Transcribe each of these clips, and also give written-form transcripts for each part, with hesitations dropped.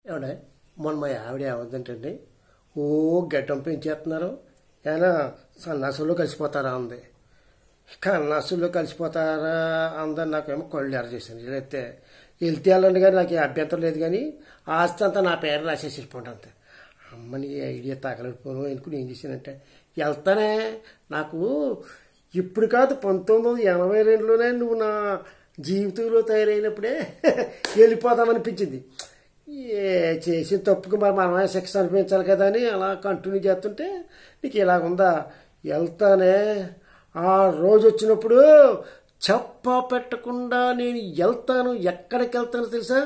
ఏమండే మొన్న మా ఆవిడ ఏమవుతుందంటండి ఓ గడ్డం పెంచేస్తున్నారు ఏమైనా సన్నాసుల్లో కలిసిపోతారా అంది. కన్నాసుల్లో కలిసిపోతారా అందని నాకేమో కళ్ళు ఎర్ర చేశాను. వెళ్తే వెళ్ళండి కానీ నాకు అభ్యంతరం లేదు, కానీ ఆస్తి అంతా నా పేరు రాసేసి వెళ్ళిపోండి అంతే. అమ్మని ఐడియా తగలడిపోను అనుకుని ఏం చేశానంటే వెళ్తానే, నాకు ఇప్పుడు కాదు 1982లోనే నువ్వు నా జీవితంలో తయారైనప్పుడే వెళ్ళిపోదామనిపించింది. ఏ చేసిన తప్పుకు మరి మనమే శిక్ష అనిపించాలి కదా అని అలా కంటిన్యూ చేస్తుంటే నీకు ఇలాగుందా, వెళ్తానే. ఆ రోజు వచ్చినప్పుడు చెప్ప పెట్టకుండా నేను వెళ్తాను. ఎక్కడికి వెళ్తానో తెలుసా?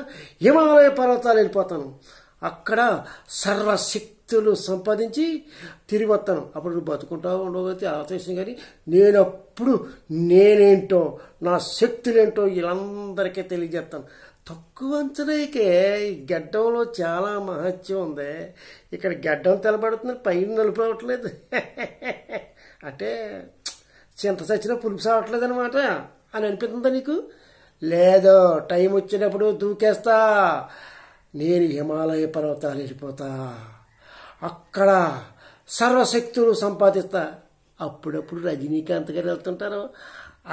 హిమాలయ పర్వతాలు వెళ్ళిపోతాను. అక్కడ సర్వశక్తులు సంపాదించి తిరిగి వస్తాను. అప్పుడు నువ్వు బతుకుంటావు ఉండవైతే ఆలోచించాను, కానీ నేనప్పుడు నేనేంటో నా శక్తులేంటో వీళ్ళందరికీ తెలియజేస్తాను. తక్కువ అంచనాకే ఈ గడ్డంలో చాలా మహత్యం ఉంది. ఇక్కడ గడ్డం తెలబడుతుంది, పైన నలుపు రావట్లేదు. అంటే చింత చచ్చినా పులుపు సావట్లేదు అనమాట అని అనిపిస్తుందా నీకు? లేదో టైం వచ్చినప్పుడు దూకేస్తా. నేను హిమాలయ పర్వతాలు వెళ్ళిపోతా, అక్కడ సర్వశక్తులు సంపాదిస్తా. అప్పుడప్పుడు రజనీకాంత్ గారు వెళ్తుంటారు,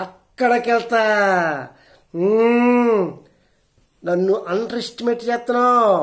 అక్కడికి వెళ్తా. నన్ను అండర్ ఎస్టిమేట్ చేస్తున్నావు.